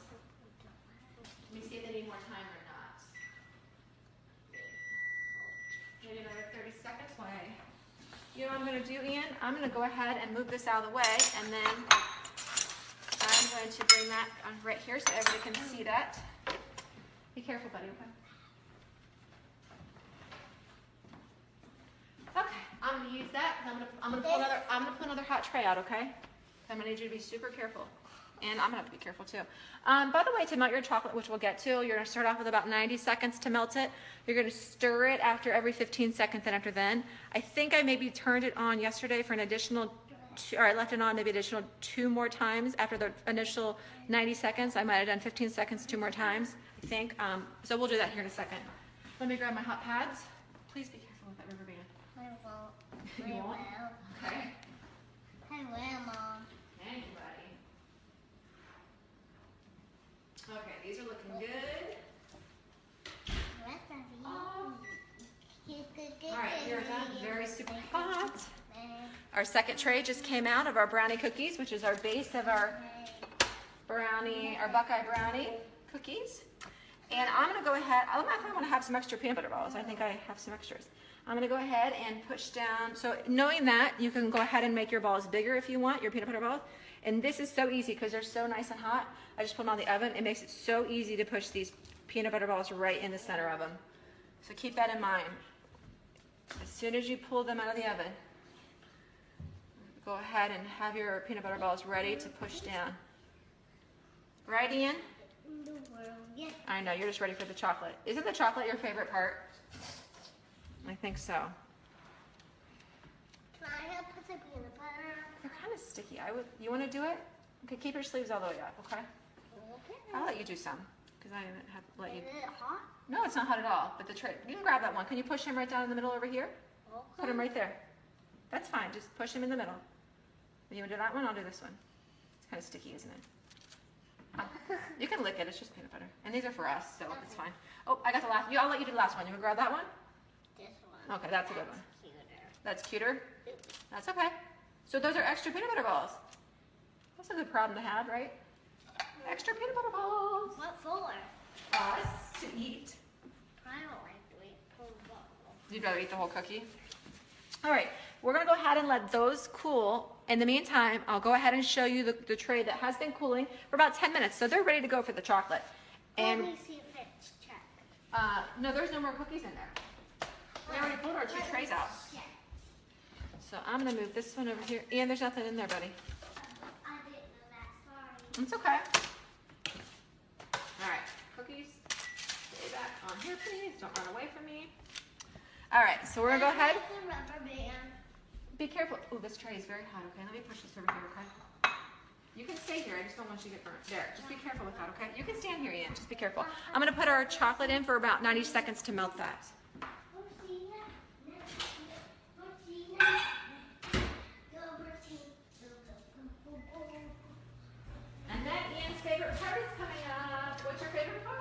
Speaker 1: Let me see if they need more time or not. Maybe another 30 seconds. Why? You know what I'm going to do, Ian? I'm going to go ahead and move this out of the way, and then I'm going to bring that on right here so everybody can see that. Be careful, buddy, okay? Okay, I'm going to use that. I'm going to put another hot tray out, okay? I'm going to need you to be super careful. And I'm going to have to be careful too. By the way, to melt your chocolate, which we'll get to, you're going to start off with about 90 seconds to melt it. You're going to stir it after every 15 seconds and after then. I think I maybe turned it on yesterday for an additional, or I left it on maybe additional 2 more times after the initial 90 seconds. I might have done 15 seconds 2 more times, I think. So we'll do that here in a second. Let me grab my hot pads. Please be careful with that rubber band.
Speaker 2: I won't.
Speaker 1: You won't? Okay.
Speaker 2: I will, Mom.
Speaker 1: Thank you, buddy. Okay, these are looking good. All right, here are done. Very super hot. Our second tray just came out of our brownie cookies, which is our base of our Buckeye Brownie Cookies. And I'm going to go ahead, I might want to have some extra peanut butter balls. I think I have some extras. I'm going to go ahead and push down. So knowing that, you can go ahead and make your balls bigger if you want, your peanut butter balls. And this is so easy because they're so nice and hot. I just put them on the oven. It makes it so easy to push these peanut butter balls right in the center of them. So keep that in mind. As soon as you pull them out of the oven, go ahead and have your peanut butter balls ready to push down. Right, Ian?
Speaker 2: Yeah.
Speaker 1: I know, you're just ready for the chocolate. Isn't the chocolate your favorite part? I think so.
Speaker 2: Can I help with the peanut butter?
Speaker 1: They're kind of sticky. You want to do it? Okay, keep your sleeves all the way up, okay?
Speaker 2: Okay.
Speaker 1: I'll let you do some, because I haven't let you.
Speaker 2: Is it hot?
Speaker 1: No, it's not hot at all, but the tray, you can grab that one. Can you push him right down in the middle over here?
Speaker 2: Okay.
Speaker 1: Put him right there. That's fine, just push him in the middle. You want to do that one? I'll do this one. It's kind of sticky, isn't it? You can lick it, it's just peanut butter. And these are for us, so it's fine. Oh, I got the last, I'll let you do the last one. You want to grab that one?
Speaker 2: This one.
Speaker 1: Okay, that's a good one.
Speaker 2: Cuter.
Speaker 1: That's cuter? That's okay. So those are extra peanut butter balls. That's a good problem to have, right? Extra peanut butter balls.
Speaker 2: What for?
Speaker 1: Us to eat.
Speaker 2: I don't like to eat whole bottle.
Speaker 1: You'd rather eat the whole cookie? All right, we're gonna go ahead and let those cool. In the meantime, I'll go ahead and show you the tray that has been cooling for about 10 minutes. So they're ready to go for the chocolate. And
Speaker 2: Let me see if it's checked.
Speaker 1: no, there's no more cookies in there. We already pulled our 2 trays out.
Speaker 2: Check.
Speaker 1: So I'm gonna move this one over here. Ian, there's nothing in there, buddy.
Speaker 2: I didn't know that. Sorry.
Speaker 1: It's okay. All right, cookies, stay back on here, please. Don't run away from me. All right, so we're gonna go ahead.
Speaker 2: The rubber band.
Speaker 1: Be careful. Oh, this tray is very hot, okay? Let me push this over here, okay? You can stay here. I just don't want you to get burnt. There, just be careful with that, okay? You can stand here, Ian. Just be careful. I'm gonna put our chocolate in for about 90 seconds to melt that. And then Ian's favorite part is coming up. What's your favorite part?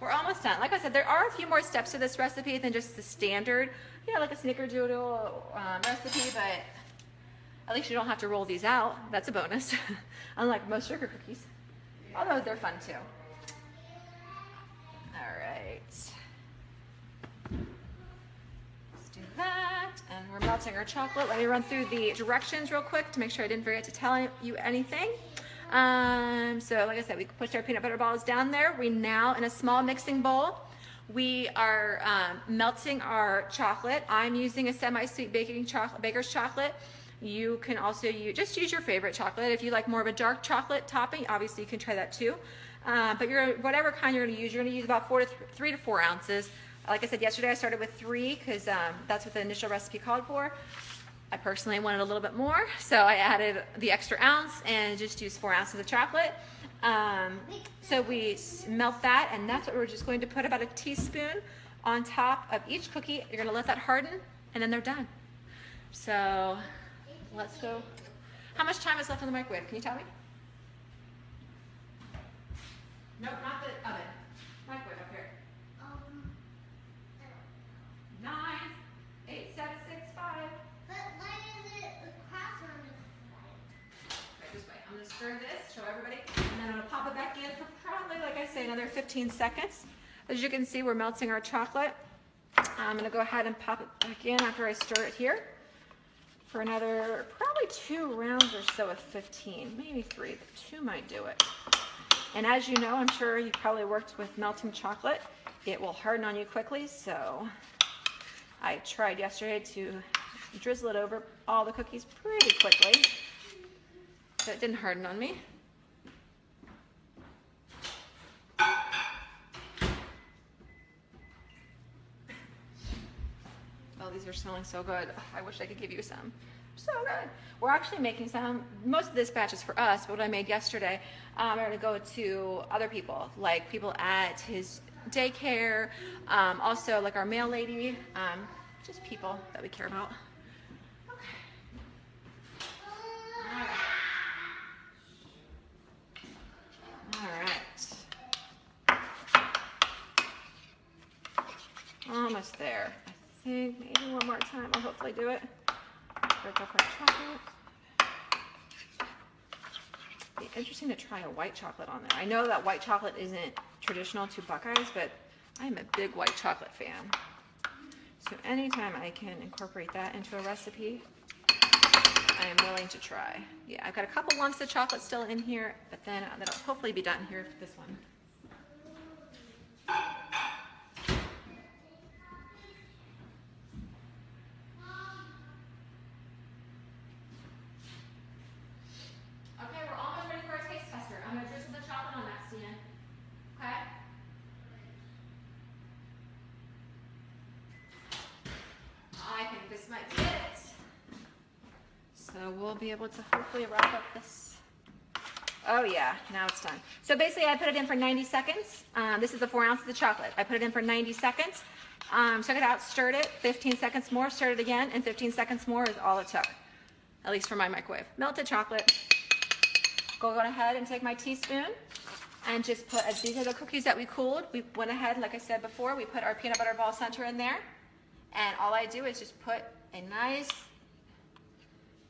Speaker 1: We're almost done. Like I said, there are a few more steps to this recipe than just the standard, like a snickerdoodle recipe, but at least you don't have to roll these out. That's a bonus, unlike most sugar cookies, although they're fun too. All right. Let's do that. And we're melting our chocolate. Let me run through the directions real quick to make sure I didn't forget to tell you anything. So like I said, we pushed our peanut butter balls down there. We now, in a small mixing bowl, we are melting our chocolate. I'm using a semi-sweet baker's chocolate. You can also just use your favorite chocolate. If you like more of a dark chocolate topping, obviously you can try that too. But whatever kind you're going to use about 3 to 4 ounces. Like I said yesterday, I started with 3 because that's what the initial recipe called for. I personally wanted a little bit more, so I added the extra ounce and just used 4 ounces of chocolate. So we melt that, and that's what we're just going to put about a teaspoon on top of each cookie. You're gonna let that harden, and then they're done. So let's go. How much time is left in the microwave? Can you tell me? Nope, not the oven. Microwave up here. 9, 8, 7, 6, 5.
Speaker 2: But why is it across on this side?
Speaker 1: Right this way. I'm gonna stir this, show everybody, and then I'm gonna pop it back in for probably, like I say, another 15 seconds. As you can see, we're melting our chocolate. I'm gonna go ahead and pop it back in after I stir it here for another probably 2 rounds or so of 15, maybe 3, but 2 might do it. And as you know, I'm sure you probably worked with melting chocolate. It will harden on you quickly, so I tried yesterday to drizzle it over all the cookies pretty quickly, so it didn't harden on me. Oh, these are smelling so good. I wish I could give you some. So good. We're actually making some. Most of this batch is for us, but what I made yesterday, I'm going to go to other people, like people at his daycare, also like our mail lady, just people that we care about. Okay. All right. Almost there. I think maybe one more time. I'll hopefully do it. Break up our chocolate. It'd be interesting to try a white chocolate on there. I know that white chocolate isn't traditional to Buckeyes, but I'm a big white chocolate fan. So anytime I can incorporate that into a recipe, I am willing to try. Yeah, I've got a couple lumps of chocolate still in here, but then that'll hopefully be done here for this one. Okay, we're almost ready for our taste tester. I'm going to drizzle the chocolate on that, Stan. Okay? I think this might be it. So we'll be able to hopefully wrap up this. Oh yeah, now it's done. So basically I put it in for 90 seconds. This is the 4 ounces of chocolate. I put it in for 90 seconds. Took it out, stirred it, 15 seconds more, stirred it again, and 15 seconds more is all it took. At least for my microwave. Melted chocolate. Go ahead and take my teaspoon and just put, these are the cookies that we cooled. We went ahead, like I said before, we put our peanut butter ball center in there. And all I do is just put a nice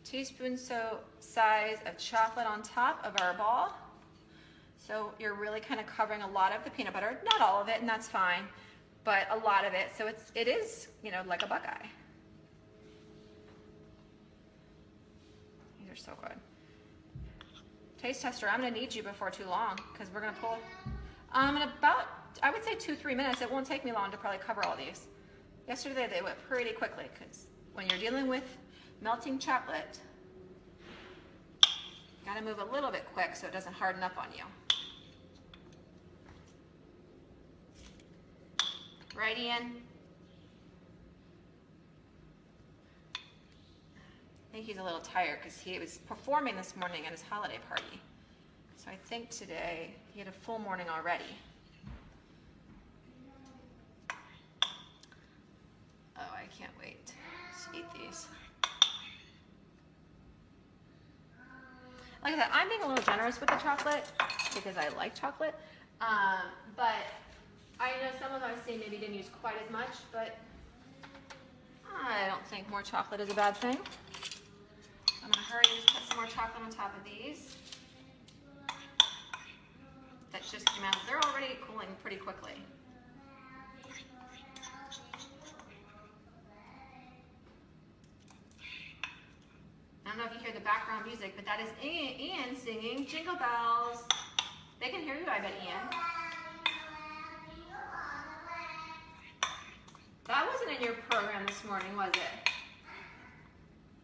Speaker 1: teaspoon size of chocolate on top of our ball. So you're really kind of covering a lot of the peanut butter, not all of it, and that's fine, but a lot of it. So it is, you know, like a Buckeye. These are so good. Taste tester, I'm gonna need you before too long because we're gonna pull, in about, I would say 2-3 minutes. It won't take me long to probably cover all these. Yesterday they went pretty quickly because when you're dealing with melting chocolate, you gotta move a little bit quick so it doesn't harden up on you. Right, Ian? I think he's a little tired because he was performing this morning at his holiday party. So I think today he had a full morning already. Oh, I can't wait to eat these. Like I said, I'm being a little generous with the chocolate because I like chocolate. But I know some of I've seen maybe didn't use quite as much, but I don't think more chocolate is a bad thing. I'm gonna hurry and just put some more chocolate on top of these. That just came out. They're already cooling pretty quickly. I don't know if you hear the background music, but that is Ian singing Jingle Bells. They can hear you, I bet, Ian. That wasn't in your program this morning, was it?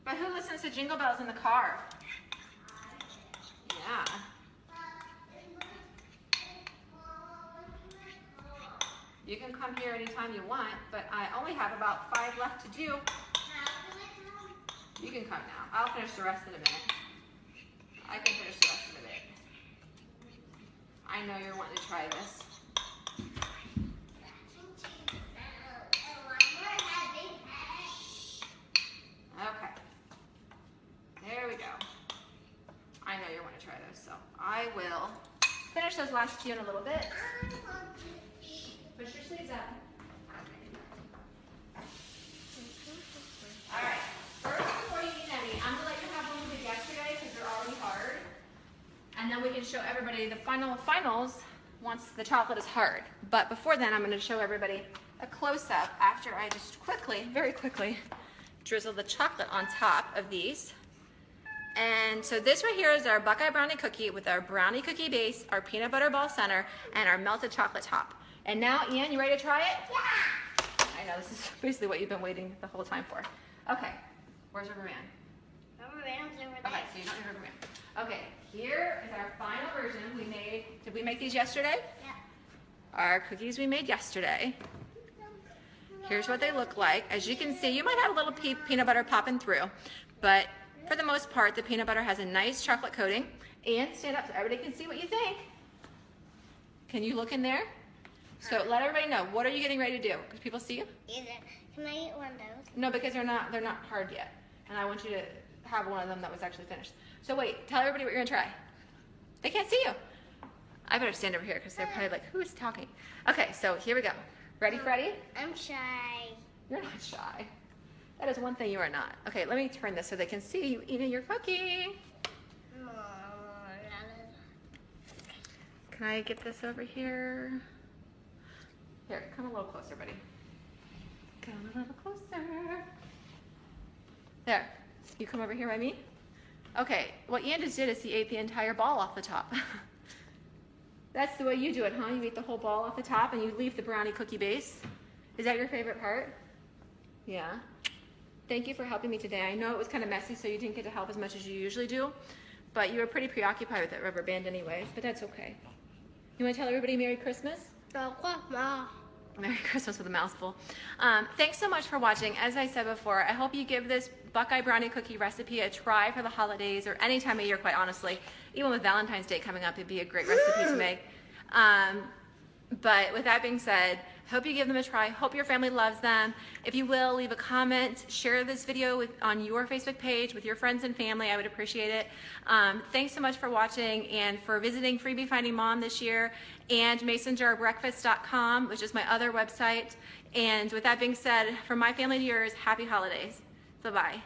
Speaker 1: But who listens to Jingle Bells in the car? Yeah. You can come here anytime you want, but I only have about 5 left to do. You can come now. I'll finish the rest in a minute. I can finish the rest in a bit. I know you're wanting to try this. Okay. There we go. I know you want to try those, so I will finish those last few in a little bit. Push your sleeves up. All right. First, before you eat any, I'm going to let you have one we did yesterday because they're already hard. And then we can show everybody the finals once the chocolate is hard. But before then, I'm going to show everybody a close-up after I just quickly, very quickly, drizzle the chocolate on top of these. And so this right here is our Buckeye Brownie Cookie with our brownie cookie base, our peanut butter ball center, and our melted chocolate top. And now, Ian, you ready to try it? Yeah! I know, this is basically what you've been waiting the whole time for. Okay, where's Rubber Man?
Speaker 2: Rubber Man's over there.
Speaker 1: Okay, so you don't need Rubber Man. Okay, here is our final version. We made, did we make these yesterday?
Speaker 2: Yeah.
Speaker 1: Our cookies we made yesterday. Here's what they look like. As you can see, you might have a little peanut butter popping through, but for the most part, the peanut butter has a nice chocolate coating. And stand up so everybody can see what you think. Can you look in there? So let everybody know, what are you getting ready to do? Because people see you?
Speaker 2: Can I eat one of those?
Speaker 1: No, because they're not hard yet. And I want you to have one of them that was actually finished. So wait, tell everybody what you're gonna try. They can't see you. I better stand over here because they're probably like, who's talking? Okay, so here we go. Ready, Freddie?
Speaker 2: I'm shy.
Speaker 1: You're not shy. That is one thing you are not. Okay, let me turn this so they can see you eating your cookie. Can I get this over here? Here, come a little closer, buddy. Come a little closer. There, you come over here by me. Okay, what Ian just did is he ate the entire ball off the top. That's the way you do it, huh? You eat the whole ball off the top and you leave the brownie cookie base. Is that your favorite part? Yeah. Thank you for helping me today. I know it was kind of messy, so you didn't get to help as much as you usually do, but you were pretty preoccupied with that rubber band anyways, but that's okay. You want to tell everybody Merry Christmas? Merry Christmas with a mouthful. Thanks so much for watching. As I said before, I hope you give this Buckeye Brownie Cookie recipe a try for the holidays or any time of year, quite honestly. Even with Valentine's Day coming up, it'd be a great recipe to make. But with that being said, hope you give them a try. Hope your family loves them. If you will, leave a comment. Share this video on your Facebook page with your friends and family. I would appreciate it. Thanks so much for watching and for visiting Freebie Finding Mom this year and masonjarbreakfast.com, which is my other website. And with that being said, from my family to yours, happy holidays. Bye-bye.